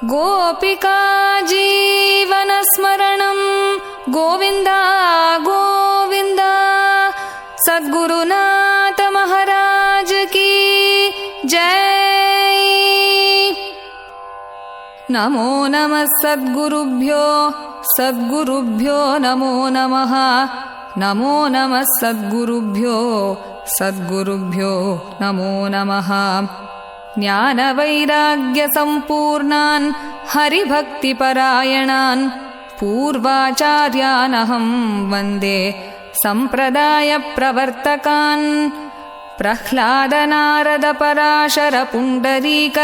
गोपिका जीवनस्मरणं गोविन्द गोविन्द। सद्गुरुनाथ महाराज की जय। नमो नमः सद्गुरुभ्यो सद्गुरुभ्यो नमो नमः। नमो नमः सद्गुरुभ्यो सद्गुरुभ्यो नमो नमः। ज्ञानवैराग्यसम्पूर्णान् हरिभक्तिपरायणान् पूर्वाचार्यानहं वन्दे सम्प्रदायप्रवर्तकान्। प्रह्लादनारदपराशरपुण्डरीक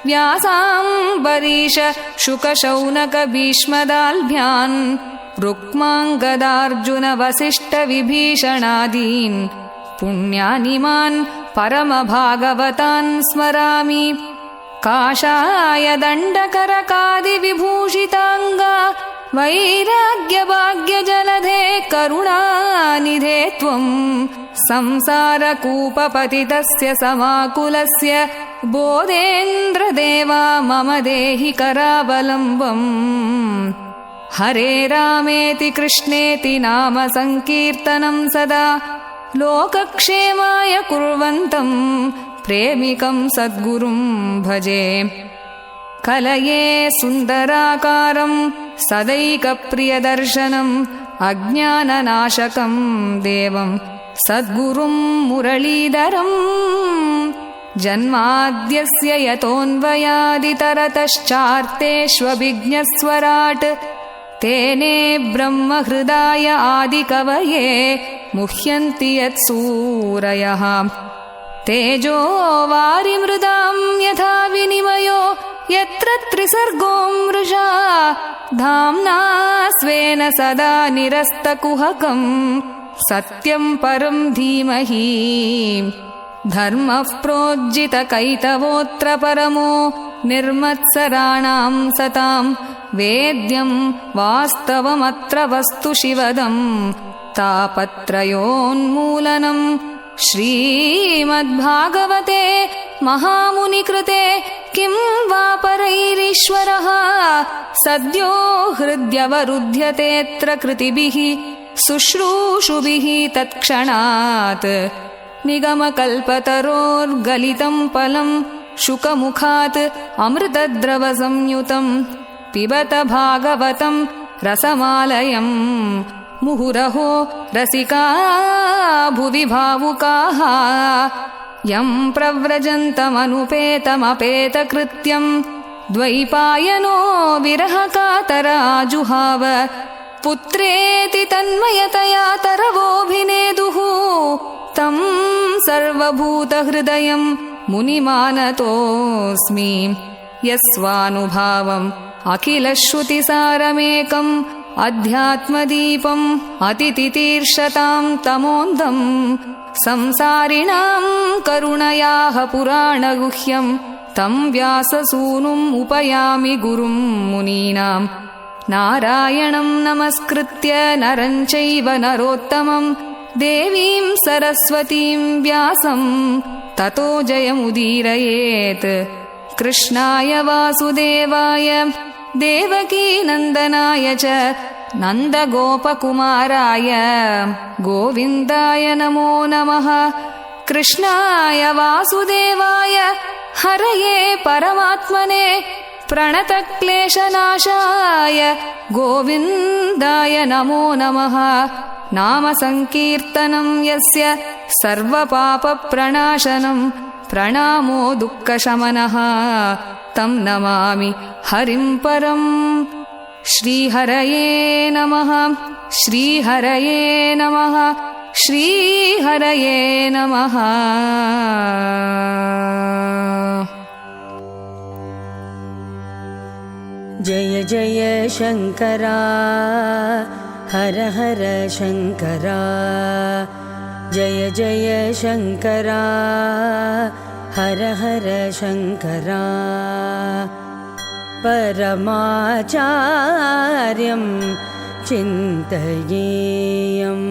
व्यासाम्बरीश शुकशौनकभीष्मदाल्भ्यान् रुक्माङ्गदार्जुनवसिष्ठविभीषणादीन् पुण्यानिमान् परमभागवतान् स्मरामि। काषाय दण्डकरकादिविभूषिताङ्गा वैराग्यभाग्यजलधे करुणानिधे त्वं संसारकूपपतितस्य समाकुलस्य बोधेन्द्रदेवा मम देहि करावलम्बम्। हरे रामेति कृष्णेति नाम संकीर्तनं सदा लोकक्षेमाय कुर्वन्तं प्रेमिकं सद्गुरुं भजे। कलये सुन्दराकारं सदैकप्रियदर्शनम् अज्ञाननाशकं देवं सद्गुरुं मुरलीधरम्। जन्माद्यस्य यतोऽन्वयादितरतश्चार्तेष्वभिज्ञस्वराट् तेने ब्रह्महृदाय आदिकवये मुह्यन्ति यत्सूरयः। तेजो वारिमृदां यथा विनिमयो यत्र त्रिसर्गो मृषा धाम्ना स्वेन सदा निरस्तकुहकं सत्यं परं धीमहि। धर्मः प्रोज्झितकैतवोऽत्र परमो निर्मत्सराणां सतां वेद्यं वास्तवमत्र वस्तु शिवदं तापत्रयोन्मूलनम्। श्रीमद्भागवते महामुनिकृते किं वा परैरीश्वरः सद्यो हृद्यवरुध्यतेऽत्र कृतिभिः शुश्रूषुभिः तत्क्षणात्। निगमकल्पतरोर्गलितं फलं शुकमुखात् अमृतद्रवसंयुतं पिबत भागवतं रसमालयम्। मुहुरहो रसिका भुवि भावुकाः यं प्रव्रजन्तमनुपेतमपेतकृत्यं द्वैपायनो विरहकातराजुहाव। पुत्रेति तन्मयतया तरवोऽभिनेदुः तं सर्वभूतहृदयं मुनिमानतोऽस्मि। यस्वानुभावम् अखिलश्रुतिसारमेकम् अध्यात्मदीपम् अतितितीर्षतां तमोन्दम्। संसारिणां करुणयाः पुराणगुह्यं तं व्याससूनुम् उपयामि गुरुं मुनीनां। नारायणं नमस्कृत्य नरं चैव नरोत्तमं देवीं सरस्वतीं व्यासं ततो जयमुदीरयेत्। कृष्णाय वासुदेवाय देवकीनन्दनाय च नन्दगोपकुमाराय गोविन्दाय नमो नमः। कृष्णाय वासुदेवाय हरये परमात्मने प्रणतक्लेशनाशाय गोविन्दाय नमो नमः। नाम संकीर्तनं यस्य सर्वपापप्रणाशनं प्रणामो दुःखशमनः तं नमामि हरिं परम्। श्रीहरये नमः श्रीहरये नमः श्रीहरये नमः। जय जय शङ्करा हर हर शङ्करा। जय जय शङ्करा हर हर शङ्करा। परमाचार्यं चिन्तयेयम्।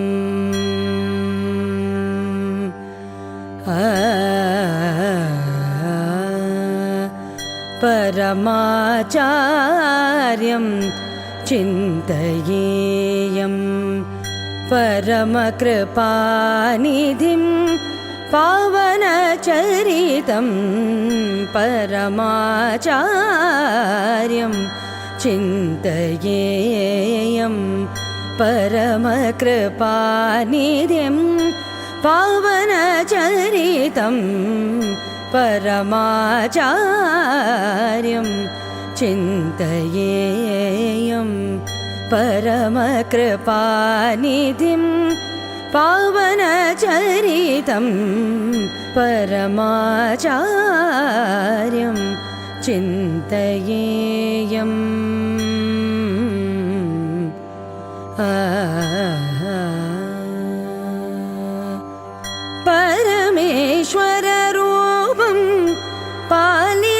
परमाचार्यं चिन्तयेयं परमकृपानिधिं पावनचरितं परमाचार्यं चिन्तयेयं परमकृपानिधिं पावनचरितं परमाचार्यं चिन्तयेयं परमकृपानिधिं पावनचरितं परमाचार्यं चिन्तयेयम् परमेश्वररूपं पालितभुवनम्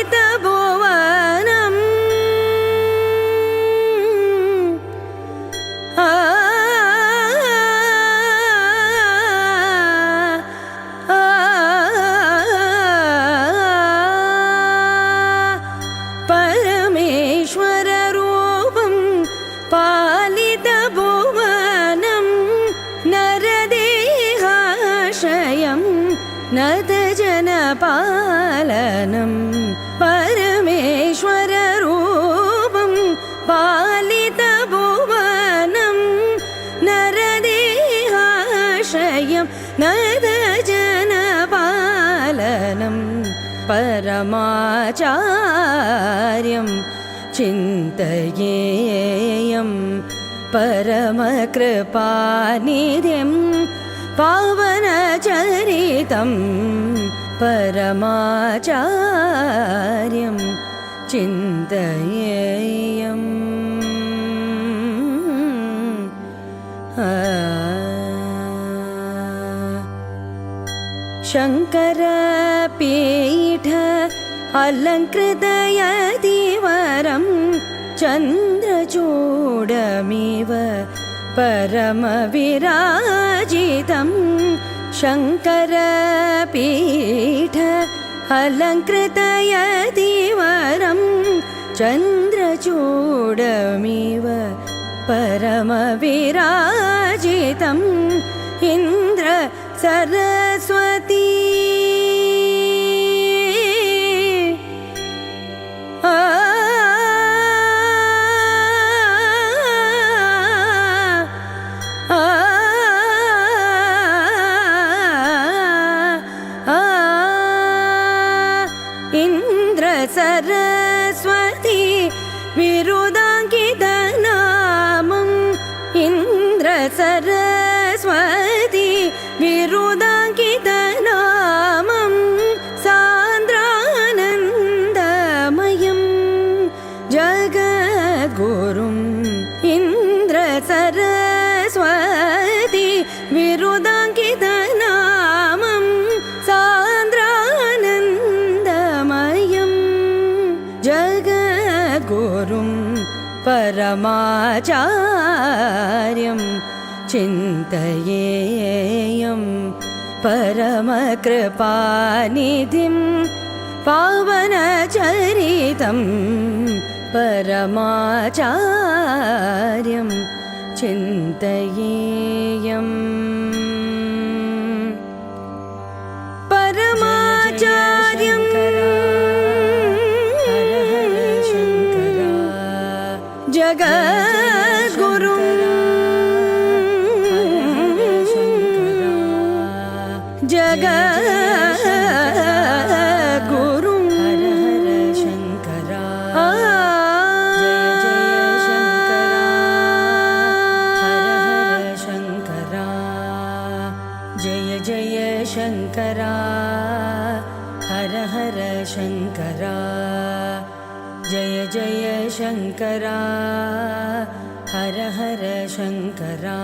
परमेश्वररूपं पालितभुवनं नरदेहाशयं नतजनपालनं परमेश्वररूपं पालितभुवनं नरदेहाशयं नतजनपालनं परमाचार्यं चिन्तयेयं परमकृपानिधिं पावनचरितं परमाचार्यं चिन्तयेयम् शङ्करपीठ अलङ्कृतयतिवरं चन्द्रचूडमिव परमविराजितं शङ्करपीठ अलङ्कृतयतिवरं चन्द्रचूडमिव परमविराजितम् इन्द्र सरस्वती इन्द्र सरस्वती विरुदाङ्कितनामम् इन्द्र सरस्वती विरुदाङ्कितनामं सान्द्रानन्दमयं जगद्गुरुम् इन्द्र सरस्वती विरुदाङ्कितनामं सान्द्रानन्दमयं जगद्गुरुं परमाचार्यं चिन्तयेयं परमकृपानिधिं पावनचरितं परमाचार्यं चिन्तयेयम् परमाचार्यं जगद्गुरुं जगद्गुरुं हर हर शङ्करा जय जय शङ्करा हर हर शङ्करा जय जय शङ्करा हर हर शङ्करा